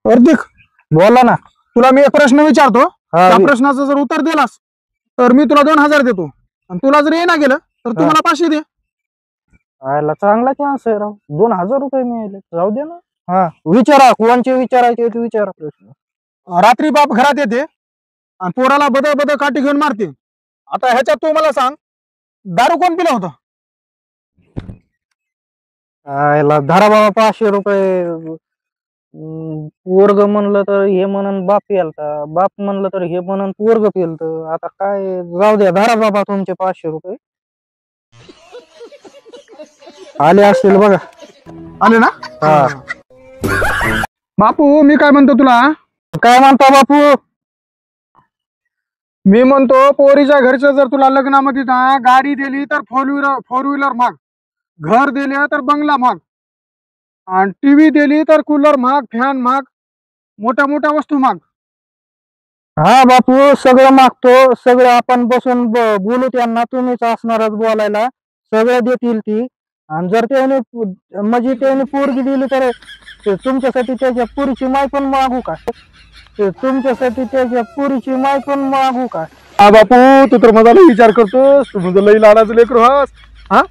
हार्दिक, बोला ना. तुला मी एक प्रश्न विचारतो. हा, त्या प्रश्नाचं जर उत्तर दिलास तर मी तुला 2,000 देतो, आणि तुला जर येणा गेलं तर तू हा. मला 500 दे. आयला चांगला चान्स आहे राव. 2,000 रुपये मिळाले, जाऊ दे ना. हा, विचारा कोणचे विचारायचे ते विचारा प्रश्न. रात्री बाप घरात येते आणि पोराला बद बद काठी घेऊन मारते. आता ह्याच्यात तू मला सांग, दारू कोण पिलं होतं? आयला धरा बाबा 500 रुपये. पोरग म्हणलं तर हे म्हणून बाप पेलता, बाप म्हणलं तर हे म्हणून पोरग पेलत. आता काय, जाऊ द्या, धरा बाबा तुमचे 500 रुपये. आले असतील बघा. आले ना? हा. बापू, मी काय म्हणतो तुला, काय म्हणता बापू? मी म्हणतो पोरीच्या घरचं जर तुला लग्नामध्ये ना गाडी दिली तर फोर व्हीलर माग, घर दिले तर बंगला माग, आणि टीव्ही दिली तर कूलर माग, फॅन माग, मोठ्या मोठ्या वस्तू माग. हा बापू, सगळं मागतो. सगळं आपण बसून बोलू त्यांना. तुम्हीच असणारच बोलायला. सगळं देतील ती. आणि जर त्याने म्हणजे त्याने पोरगी दिली तर तुमच्यासाठी त्याच्या पुरीची माय पण मागू का? तुमच्यासाठी त्याच्या पुरीची माय पण मागू का? हा बापू, तू तर माझा लई विचार करतोस, तू म्हणजे लई लाडाचं लेकरू हास. हा,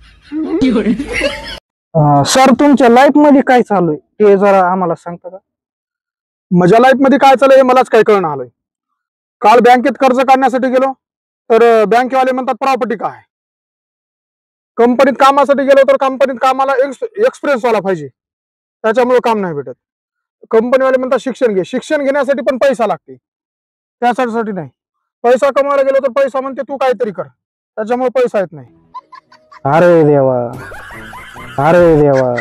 सर, तुमच्या लाईफ मध्ये काय चालू आहे ते जरा आम्हाला सांगता का? माझ्या लाईफ मध्ये काय चाललंय मलाच काय कळणं आलंय. काल बँकेत कर्ज काढण्यासाठी गेलो तर बँकेवाले म्हणतात प्रॉपर्टी काय. कंपनीत कामासाठी गेलो तर कंपनीत कामाला एक्सपिरियन्स वाला पाहिजे, त्याच्यामुळे काम नाही भेटत. कंपनीवाले म्हणतात शिक्षण घे, शिक्षण घेण्यासाठी पण पैसा लागते, त्यासाठी नाही. पैसा कमवायला गेलो तर पैसा म्हणते तू काहीतरी कर, त्याच्यामुळे पैसा येत नाही. अरे देवा, अरे देवा.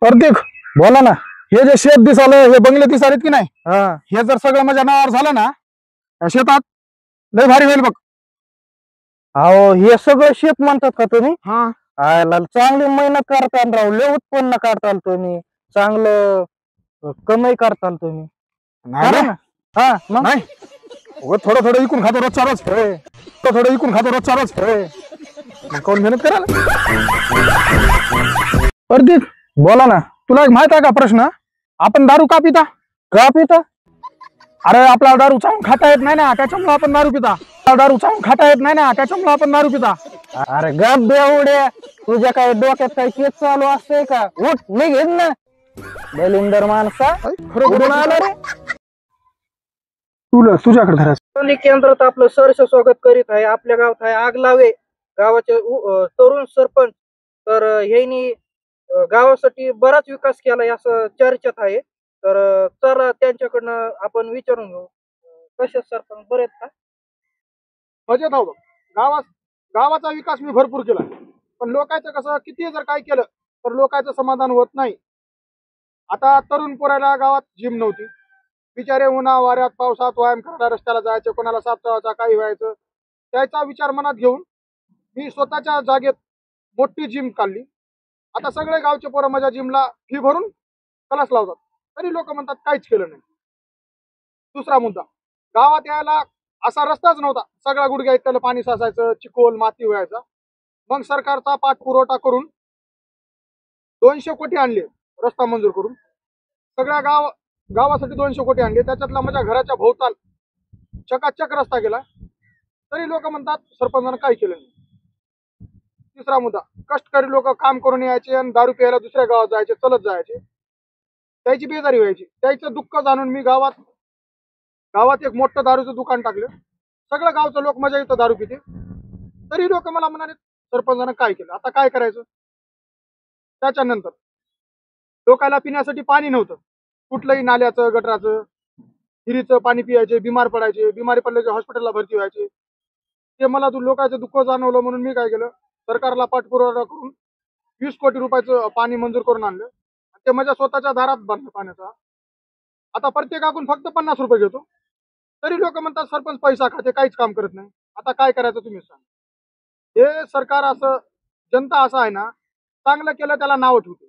प्रत्येक, बोला ना. हे जे शेत दिसालं, हे बंगले दिसालेत की नाही, हा, हे जर सगळं माझ्या नावावर झालं ना, या शेतात लय भारी होईल बघ. अहो, हे सगळं शेत म्हणतात का तुम्ही? हा, आयला चांगली मेहनत करताल राव, लय उत्पन्न काढताल तुम्ही, चांगलं कमाई करताल तुम्ही. नाही खरं ना? ना? हा, मग? नाही, थोडं थोडं इकून खातो रोजचा रोज, थोडं इकून खातो रोजचा रोज. मग कोण मेहनत करायला? प्रदीप, बोला ना. तुला एक माहित आहे का प्रश्न, आपण दारू का पिता? का पिता? अरे आपल्याला दारू चावून खाता येत नाही ना, त्याच्यामुळे आपण दारू पिता. दारू चावून खाता येत नाही ना, त्याच्यामुळे आपण दारू पिता. अरे गप बेवड्या, तुझ्या काय डोक्यात काय केस चालू असतंय का? उठ, निघेन ना दलिंदर माणसा. खरं आला रे. तुझ्याकडे धरायचं. केंद्रात आपलं सहर्ष स्वागत करीत आहे. आपल्या गावात आहे आगलावे गावाचे तरुण सरपंच. तर ह्यांनी गावासाठी बराच विकास केलाय असं चर्चेत आहे. तर चला त्यांच्याकडनं आपण विचारून घेऊ. कसे सरपंच, बरे आहेत का? मजेत आहो. गावाचा विकास मी भरपूर केला, पण लोकांचं कसं, किती जर काय केलं तर लोकांचं समाधान होत नाही. आता तरुण पोराला गावात जिम नव्हती, बिचारे उन्हा वाऱ्यात पावसात व्यायाम करायला रस्त्याला जायचं, कोणाला साप चावायचा, काही व्हायचं. त्याचा विचार मनात घेऊन मी स्वतःच्या जागेत मोठी जिम काढली. आता सगळे गावचे पोरं माझ्या जिमला फी भरून क्लास लावतात, तरी लोक म्हणतात काहीच केलं नाही. दुसरा मुद्दा, गावात यायला असा रस्ताच नव्हता, सगळा गुडघ्या इतकं पाणी साचायचं, चिखोल माती व्हायचा. मग सरकारचा पाठपुरवठा करून 200 कोटी आणले रस्ता मंजूर करून. सगळ्या गावासाठी 200 कोटी आणले, त्याच्यातला माझ्या घराच्या भोवताल चकाचक रस्ता गेला, तरी लोक म्हणतात सरपंचानं काय केलं नाही. तिसरा मुद्दा, कष्टकरी लोक काम करून यायचे आणि दारू प्यायला दुसऱ्या गावात जायचे, चलत जायचे, त्याची बेजारी व्हायची. त्याचं दुःख जाणून मी गावात एक मोठं दारूचं दुकान टाकलं. सगळं गावचं लोक मजा येतं दारू पिते, तरी लोक मला म्हणाले सरपंचानं काय केलं. आता काय करायचं? त्याच्यानंतर लोकांना पिण्यासाठी पाणी नव्हतं, कुठलंही नाल्याचं, गटराचं, हिरीचं पाणी पियायचे, बिमार पडायचे, बिमारी पडले की हॉस्पिटलला भरती व्हायचे. ते मला लोकांचं दुःख जाणवलं, म्हणून मी काय केलं, सरकारला पाठपुरावा करून 20 कोटी रुपयाचं पाणी मंजूर करून आणलं. ते माझ्या स्वतःच्या दारात बांधलं पाण्याचा. आता प्रत्येकाकडून फक्त 50 रुपये घेतो, तरी लोक म्हणतात सरपंच पैसा खाते, काहीच काम करत नाही. आता काय करायचं तुम्ही सांगा. हे सरकार असं, जनता असं आहे ना, चांगलं केलं त्याला नाव ठेवते,